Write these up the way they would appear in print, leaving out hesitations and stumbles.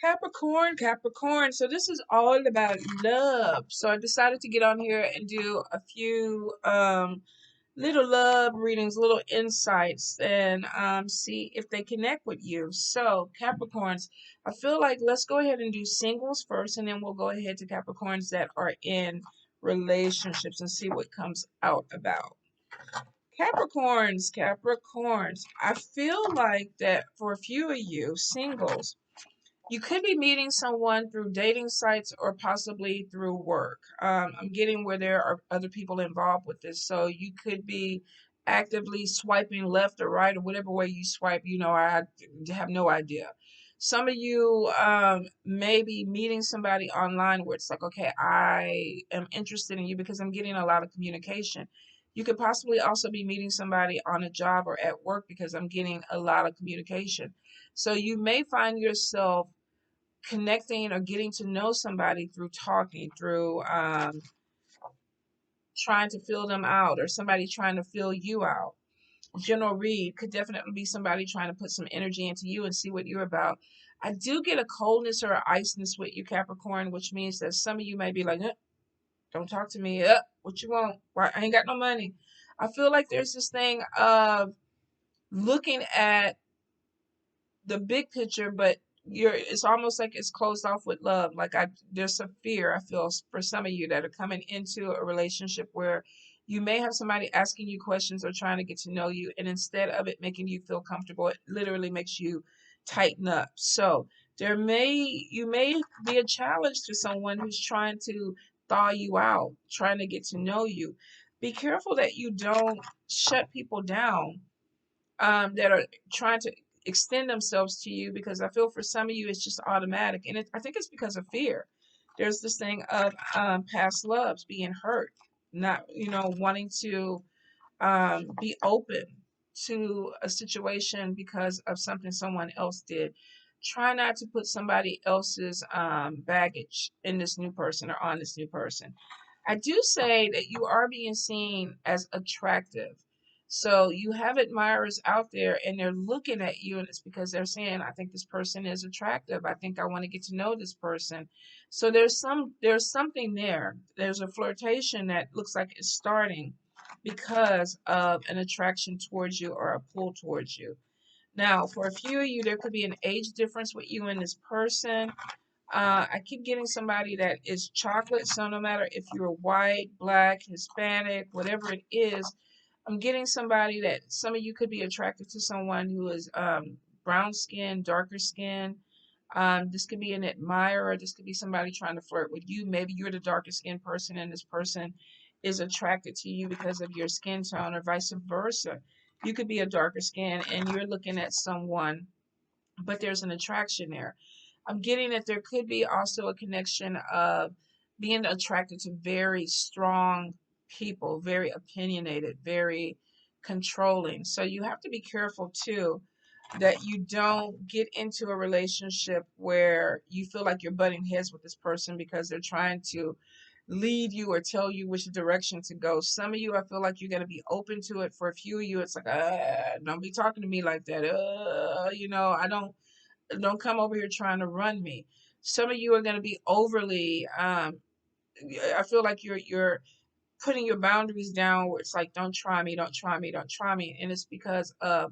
Capricorn, Capricorn. So this is all about love. So I decided to get on here and do a few little love readings, little insights, and see if they connect with you. So Capricorns, I feel like let's go ahead and do singles first, and then we'll go ahead to Capricorns that are in relationships and see what comes out about. Capricorns, Capricorns. I feel like that for a few of you singles, you could be meeting someone through dating sites or possibly through work. I'm getting where there are other people involved with this. So you could be actively swiping left or right or whatever way you swipe. I have no idea. Some of you may be meeting somebody online where it's like, okay, I am interested in you because I'm getting a lot of communication. You could possibly also be meeting somebody on a job or at work because I'm getting a lot of communication. So you may find yourself connecting or getting to know somebody through talking, through trying to fill them out, or somebody trying to fill you out. General read could definitely be somebody trying to put some energy into you and see what you're about. I do get a coldness or an iceness with you, Capricorn, which means that some of you may be like, don't talk to me. What you want? Why I ain't got no money. I feel like there's this thing of looking at the big picture, but it's almost like it's closed off with love. Like there's some fear I feel for some of you that are coming into a relationship where you may have somebody asking you questions or trying to get to know you, and instead of it making you feel comfortable, it literally makes you tighten up. So you may be a challenge to someone who's trying to thaw you out, trying to get to know you. Be careful that you don't shut people down that are trying to extend themselves to you, because I feel for some of you it's just automatic, and I think it's because of fear. There's this thing of past loves being hurt, not wanting to be open to a situation because of something someone else did. Try not to put somebody else's baggage in this new person or on this new person. I do say that you are being seen as attractive. So you have admirers out there and they're looking at you, and it's because they're saying, I think this person is attractive. I think I want to get to know this person. So there's something there. There's a flirtation that looks like it's starting because of an attraction towards you or a pull towards you. Now, for a few of you, there could be an age difference with you and this person. I keep getting somebody that is chocolate, so no matter if you're white, black, Hispanic, whatever it is, I'm getting somebody that some of you could be attracted to someone who is brown skin, darker skin. This could be an admirer. This could be somebody trying to flirt with you. Maybe you're the darker skinned person and this person is attracted to you because of your skin tone, or vice versa. You could be a darker skin and you're looking at someone, but there's an attraction there. I'm getting that there could be also a connection of being attracted to very strong people, very opinionated, very controlling. So you have to be careful too that you don't get into a relationship where you feel like you're butting heads with this person because they're trying to lead you or tell you which direction to go. Some of you, I feel like you're going to be open to it. For a few of you, it's like, don't be talking to me like that. I don't come over here trying to run me. Some of you are going to be overly. I feel like you're putting your boundaries down where it's like, don't try me, don't try me, don't try me, and it's because of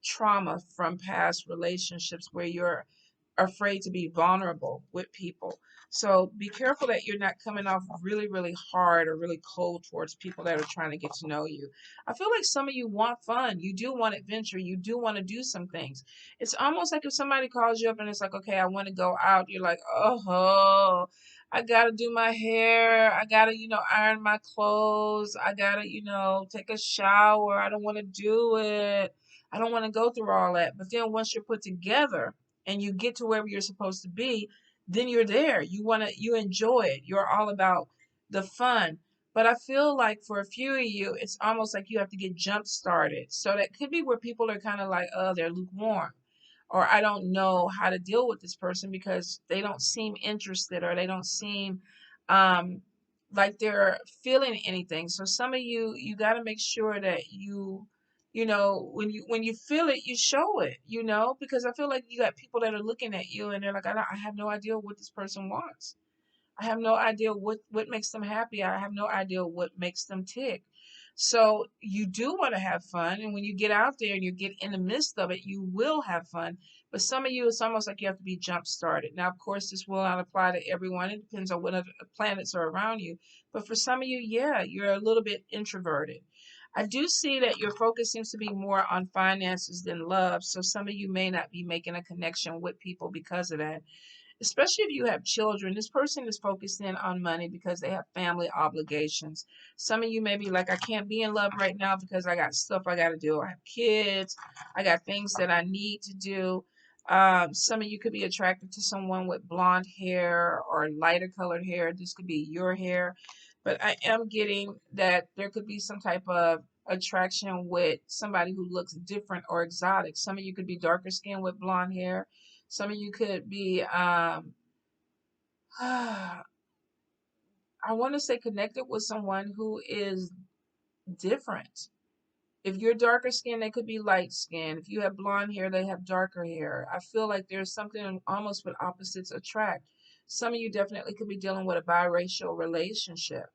trauma from past relationships where you're afraid to be vulnerable with people. So be careful that you're not coming off really, really hard or really cold towards people that are trying to get to know you. I feel like some of you want fun. You do want adventure. You do want to do some things. It's almost like if somebody calls you up and it's like, okay, I want to go out. You're like, oh, I gotta do my hair. I gotta, iron my clothes. I gotta, take a shower. I don't want to do it. I don't want to go through all that. But then once you're put together and you get to wherever you're supposed to be, then you're there. You enjoy it. You're all about the fun. But I feel like for a few of you, it's almost like you have to get jump started. So that could be where people are kind of like, oh, they're lukewarm. Or I don't know how to deal with this person because they don't seem interested, or they don't seem um, like they're feeling anything. So some of you, you got to make sure that you You know, when you feel it, you show it, you know, because I feel like you got people that are looking at you and they're like, I have no idea what this person wants. I have no idea what makes them happy. I have no idea what makes them tick. So you do want to have fun, and when you get out there and you get in the midst of it, you will have fun. But some of you, it's almost like you have to be jump started. Now, of course, this will not apply to everyone. It depends on what other planets are around you. But for some of you, yeah, you're a little bit introverted. I do see that your focus seems to be more on finances than love. So some of you may not be making a connection with people because of that, especially if you have children. This person is focused in on money because they have family obligations. Some of you may be like, I can't be in love right now because I got stuff I got to do. I have kids, I got things that I need to do. Some of you could be attracted to someone with blonde hair or lighter colored hair. This could be your hair. But I am getting that there could be some type of attraction with somebody who looks different or exotic. Some of you could be darker skinned with blonde hair. Some of you could be, I want to say, connected with someone who is different. If you're darker skin, they could be light skin. If you have blonde hair, they have darker hair. I feel like there's something almost with opposites attract. Some of you definitely could be dealing with a biracial relationship.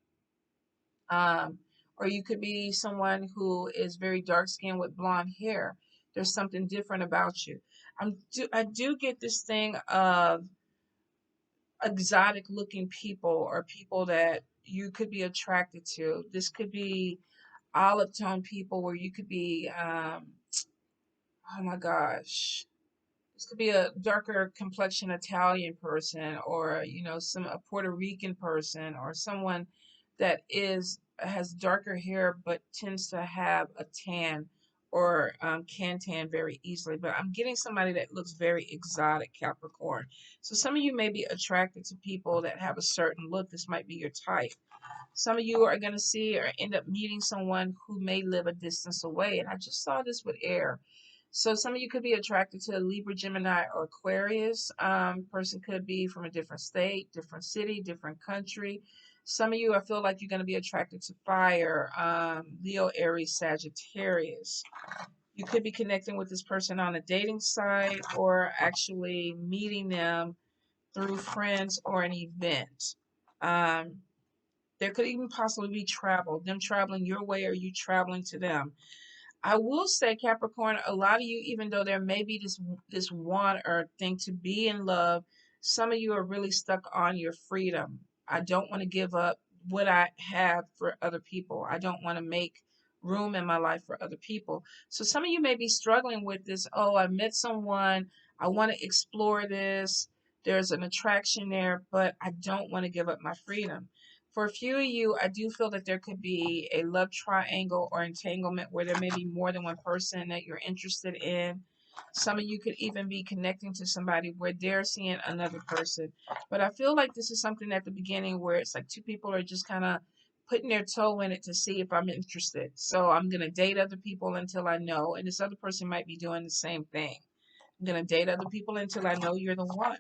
Um, or you could be someone who is very dark skinned with blonde hair. There's something different about you. I do get this thing of exotic looking people or people that you could be attracted to. This could be olive tone people where you could be, oh my gosh, this could be a darker complexion Italian person, or some a Puerto Rican person, or someone that is has darker hair but tends to have a tan, or can tan very easily. But I'm getting somebody that looks very exotic, Capricorn. So some of you may be attracted to people that have a certain look. This might be your type. Some of you are going to see or end up meeting someone who may live a distance away. And I just saw this with air. So some of you could be attracted to a Libra, Gemini, or Aquarius. Person could be from a different state, different city, different country. Some of you, I feel like you're going to be attracted to fire, Leo, Aries, Sagittarius. You could be connecting with this person on a dating site or actually meeting them through friends or an event. Um, there could even possibly be travel, them traveling your way or you traveling to them. I will say, Capricorn, a lot of you, even though there may be this want or thing to be in love, some of you are really stuck on your freedom. I don't want to give up what I have for other people. I don't want to make room in my life for other people. So some of you may be struggling with this. Oh, I met someone. I want to explore this. There's an attraction there, but I don't want to give up my freedom. For a few of you, I do feel that there could be a love triangle or entanglement where there may be more than one person that you're interested in. Some of you could even be connecting to somebody where they're seeing another person. But I feel like this is something at the beginning where it's like two people are just kind of putting their toe in it to see if I'm interested. So I'm going to date other people until I know. And this other person might be doing the same thing. I'm going to date other people until I know you're the one.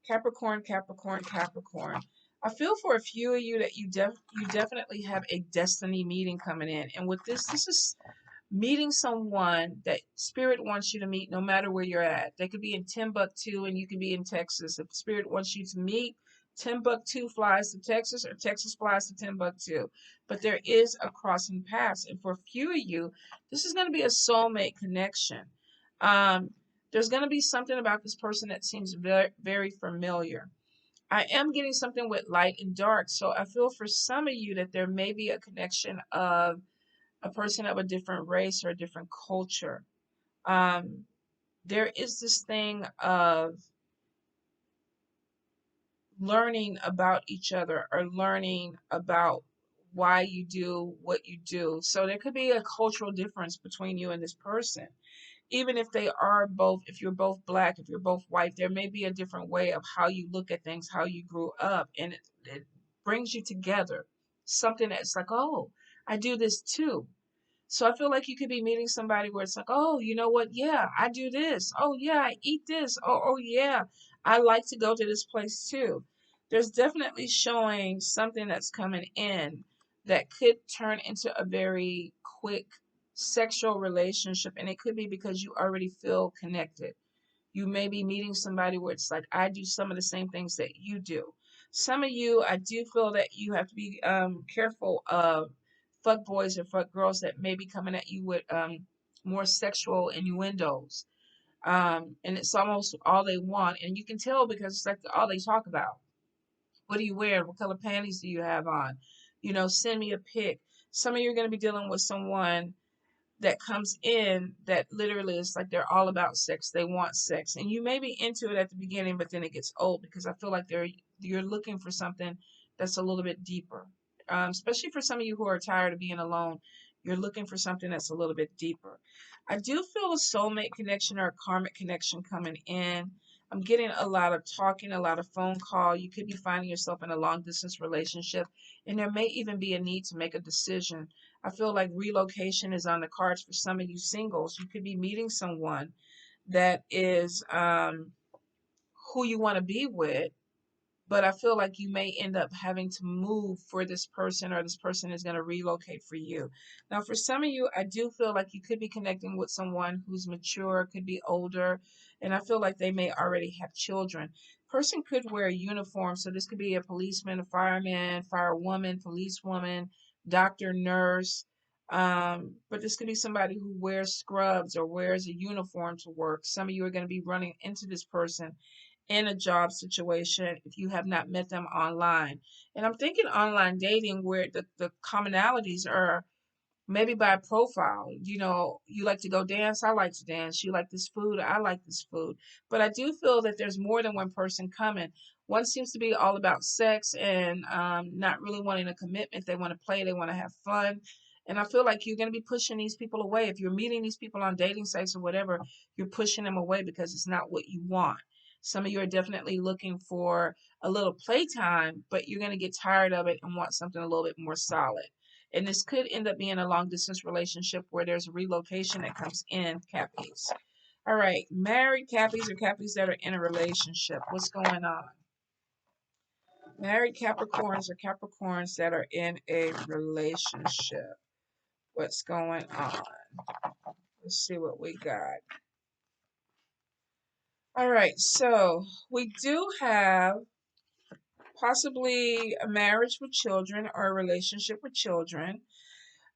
Capricorn, Capricorn, Capricorn. I feel for a few of you that you definitely have a destiny meeting coming in. And with this is meeting someone that spirit wants you to meet no matter where you're at. They could be in Timbuktu and you could be in Texas. If spirit wants you to meet, Timbuktu flies to Texas or Texas flies to Timbuktu. But there is a crossing paths. And for a few of you, this is going to be a soulmate connection. Um, there's going to be something about this person that seems very, very familiar. I am getting something with light and dark. So I feel for some of you that there may be a connection of a person of a different race or a different culture. Um, there is this thing of learning about each other or learning about why you do what you do. So there could be a cultural difference between you and this person. Even if they are both, if you're both black, if you're both white, there may be a different way of how you look at things, how you grew up, and it brings you together. Something that's like, oh, I do this too. So I feel like you could be meeting somebody where it's like, oh, you know what? Yeah, I do this. Oh, yeah, I eat this. Oh, yeah, I like to go to this place too. There's definitely showing something that's coming in that could turn into a very quick sexual relationship, and it could be because you already feel connected. You may be meeting somebody where it's like, I do some of the same things that you do. Some of you, I do feel that you have to be careful of fuck boys or fuck girls that may be coming at you with more sexual innuendos. And it's almost all they want. And you can tell because it's like all they talk about. What are you wearing? What color panties do you have on? Send me a pic. Some of you are going to be dealing with someone that comes in that literally is like they're all about sex. They want sex. And you may be into it at the beginning, but then it gets old because I feel like you're looking for something that's a little bit deeper. Especially for some of you who are tired of being alone, you're looking for something that's a little bit deeper. I do feel a soulmate connection or a karmic connection coming in. I'm getting a lot of talking, a lot of phone call. You could be finding yourself in a long distance relationship, and there may even be a need to make a decision. I feel like relocation is on the cards for some of you singles. You could be meeting someone that is who you want to be with, but I feel like you may end up having to move for this person, or this person is going to relocate for you. Now, for some of you, I do feel like you could be connecting with someone who's mature, could be older, and I feel like they may already have children. Person could wear a uniform, so this could be a policeman, a fireman, firewoman, policewoman, doctor, nurse. But this could be somebody who wears scrubs or wears a uniform to work. Some of you are going to be running into this person in a job situation if you have not met them online. And I'm thinking online dating where the commonalities are maybe by profile. You like to go dance, I like to dance. You like this food, I like this food. But I do feel that there's more than one person coming. One seems to be all about sex and not really wanting a commitment. They want to play, they want to have fun. And I feel like you're going to be pushing these people away. If you're meeting these people on dating sites or whatever, you're pushing them away because it's not what you want. Some of you are definitely looking for a little playtime, but you're going to get tired of it and want something a little bit more solid. And this could end up being a long distance relationship where there's a relocation that comes in, Cappies. All right, married Cappies or Cappies that are in a relationship. What's going on? Married Capricorns or Capricorns that are in a relationship. What's going on? Let's see what we got. All right, so we do have possibly a marriage with children or a relationship with children.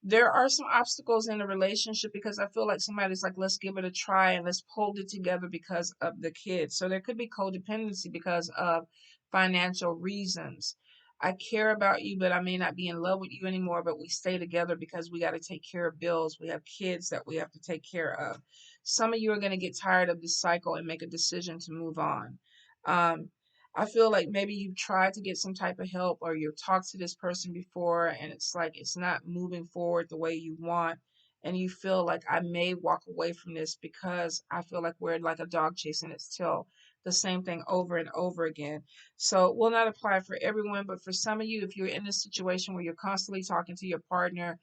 There are some obstacles in the relationship because I feel like somebody's like, let's give it a try and let's hold it together because of the kids. So there could be codependency because of financial reasons. I care about you, but I may not be in love with you anymore, but we stay together because we got to take care of bills. We have kids that we have to take care of. Some of you are going to get tired of this cycle and make a decision to move on. Um, I feel like maybe you've tried to get some type of help or you've talked to this person before and it's like it's not moving forward the way you want. And you feel like I may walk away from this because I feel like we're like a dog chasing its tail, the same thing over and over again. So it will not apply for everyone, but for some of you, if you're in this situation where you're constantly talking to your partner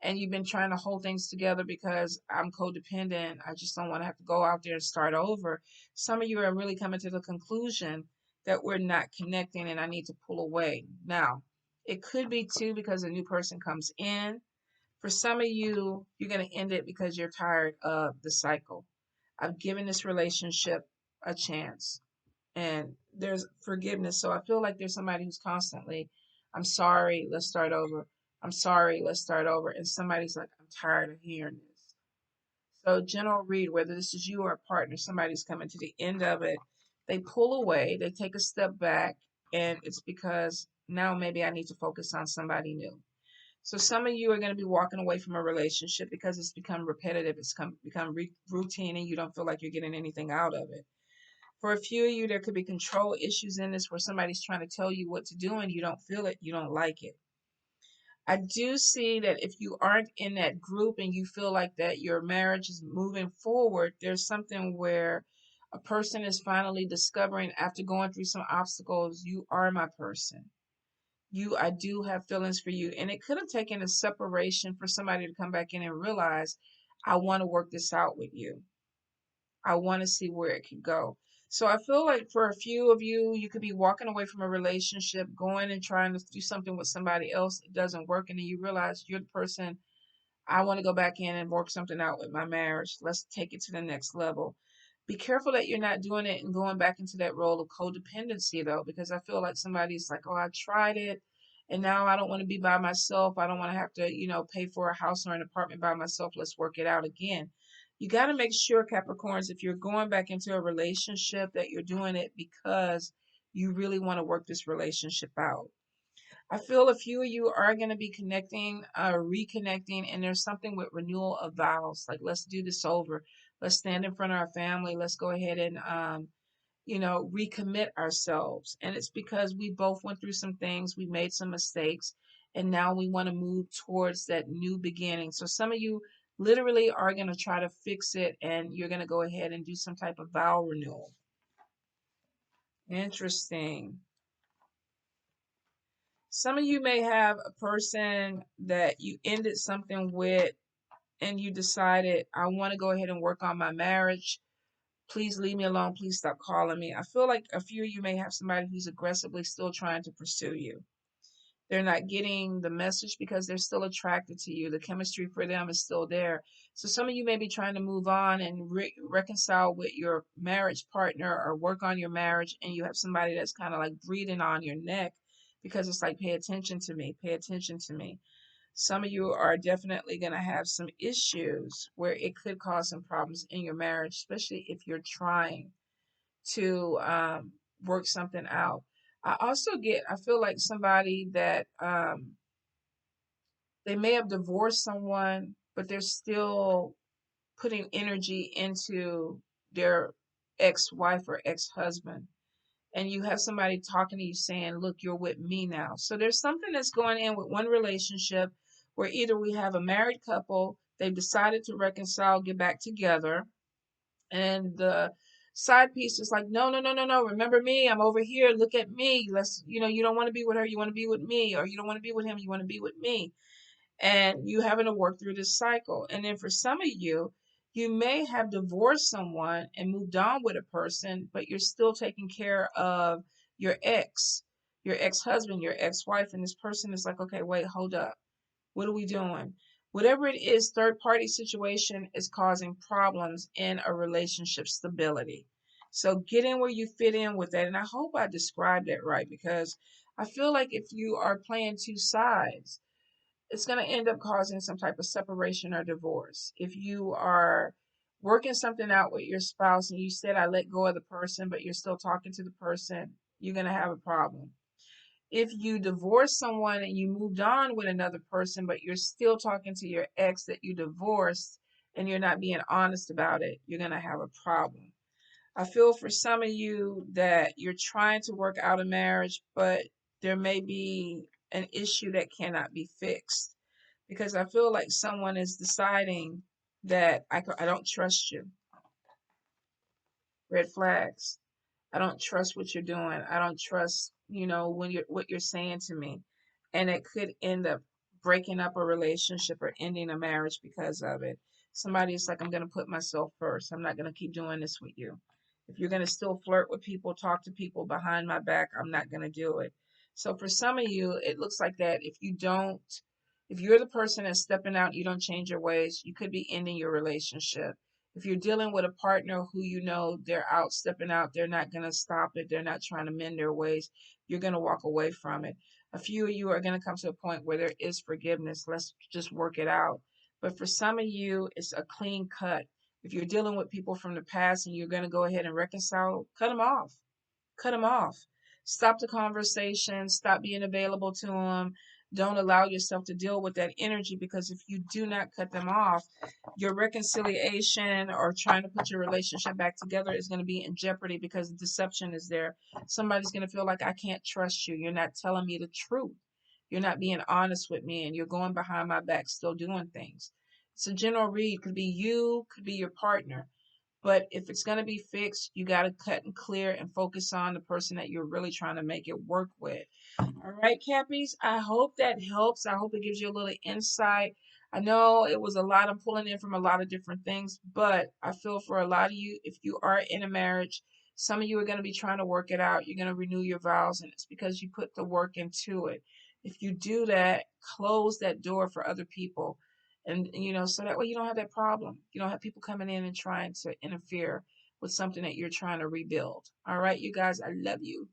and you've been trying to hold things together because I'm codependent, I just don't want to have to go out there and start over. Some of you are really coming to the conclusion that we're not connecting and I need to pull away. Now, it could be too because a new person comes in. For some of you, you're going to end it because you're tired of the cycle. I've given this relationship a chance and there's forgiveness. So I feel like there's somebody who's constantly, I'm sorry, let's start over. I'm sorry, let's start over. And somebody's like, I'm tired of hearing this. So, general read, whether this is you or a partner, somebody's coming to the end of it. They pull away, they take a step back, and it's because now maybe I need to focus on somebody new. So, some of you are going to be walking away from a relationship because it's become repetitive, become routine, and you don't feel like you're getting anything out of it. For a few of you, there could be control issues in this where somebody's trying to tell you what to do and you don't feel it, you don't like it. I do see that if you aren't in that group and you feel like that your marriage is moving forward, there's something where a person is finally discovering after going through some obstacles, you are my person. I do have feelings for you. And it could have taken a separation for somebody to come back in and realize, I want to work this out with you. I want to see where it could go. So I feel like for a few of you, you could be walking away from a relationship, going and trying to do something with somebody else. It doesn't work. And then you realize you're the person I want to go back in and work something out with my marriage. Let's take it to the next level. Be careful that you're not doing it and going back into that role of codependency, though, because I feel like somebody's like, oh, I tried it and now I don't want to be by myself. I don't want to have to, pay for a house or an apartment by myself. Let's work it out again. You got to make sure, Capricorns, if you're going back into a relationship, that you're doing it because you really want to work this relationship out. I feel a few of you are going to be connecting, reconnecting, and there's something with renewal of vows. Like, let's do this over. Let's stand in front of our family. Let's go ahead and, recommit ourselves. And it's because we both went through some things, we made some mistakes, and now we want to move towards that new beginning. So some of you literally are going to try to fix it, and you're going to go ahead and do some type of vow renewal. Interesting. Some of you may have a person that you ended something with and you decided, I want to go ahead and work on my marriage. Please leave me alone. Please stop calling me. I feel like a few of you may have somebody who's aggressively still trying to pursue you. They're not getting the message because they're still attracted to you. The chemistry for them is still there. So some of you may be trying to move on and reconcile with your marriage partner or work on your marriage, and you have somebody that's kind of like breathing on your neck because it's like, pay attention to me, pay attention to me. Some of you are definitely going to have some issues where it could cause some problems in your marriage, especially if you're trying to work something out. I feel like somebody that they may have divorced someone, but they're still putting energy into their ex-wife or ex-husband. And you have somebody talking to you saying, look, you're with me now. So there's something that's going in with one relationship where either we have a married couple, they've decided to reconcile, get back together, and the side piece is like, no, no, no, no, no. Remember me? I'm over here. Look at me. You don't want to be with her. You want to be with me. Or you don't want to be with him. You want to be with me. And you having to work through this cycle. And then for some of you, you may have divorced someone and moved on with a person, but you're still taking care of your your ex-husband, your ex-wife. And this person is like, okay, wait, hold up. What are we doing? Whatever it is, third party situation is causing problems in a relationship stability. So get in where you fit in with that. And I hope I described that right, because I feel like if you are playing two sides, it's going to end up causing some type of separation or divorce. If you are working something out with your spouse and you said, I let go of the person, but you're still talking to the person, you're going to have a problem. If you divorce someone and you moved on with another person, but you're still talking to your ex that you divorced and you're not being honest about it, you're going to have a problem. I feel for some of you that you're trying to work out a marriage, but there may be an issue that cannot be fixed because I feel like someone is deciding that I don't trust you. Red flags. I don't trust what you're doing. I don't trust, when you're what you're saying to me. And it could end up breaking up a relationship or ending a marriage because of it. Somebody's like, I'm gonna put myself first. I'm not gonna keep doing this with you. If you're gonna still flirt with people, talk to people behind my back, I'm not gonna do it. So for some of you, it looks like that if you're the person that's stepping out, you don't change your ways, you could be ending your relationship. If you're dealing with a partner who they're out stepping out, they're not going to stop it, they're not trying to mend their ways, you're going to walk away from it. A few of you are going to come to a point where there is forgiveness. Let's just work it out. But for some of you, it's a clean cut. If you're dealing with people from the past and you're going to go ahead and reconcile, cut them off. Cut them off. Stop the conversation. Stop being available to them. Don't allow yourself to deal with that energy, because if you do not cut them off, your reconciliation or trying to put your relationship back together is going to be in jeopardy because deception is there. Somebody's going to feel like, I can't trust you. You're not telling me the truth. You're not being honest with me, and you're going behind my back, still doing things. It's a general read. Could be you, could be your partner. But if it's going to be fixed, you got to cut and clear and focus on the person that you're really trying to make it work with. All right, Cappies, I hope that helps. I hope it gives you a little insight. I know it was a lot. I'm pulling in from a lot of different things, but I feel for a lot of you, if you are in a marriage, some of you are going to be trying to work it out. You're going to renew your vows, and it's because you put the work into it. If you do that, close that door for other people And, so that way you don't have that problem. You don't have people coming in and trying to interfere with something that you're trying to rebuild. All right, you guys, I love you.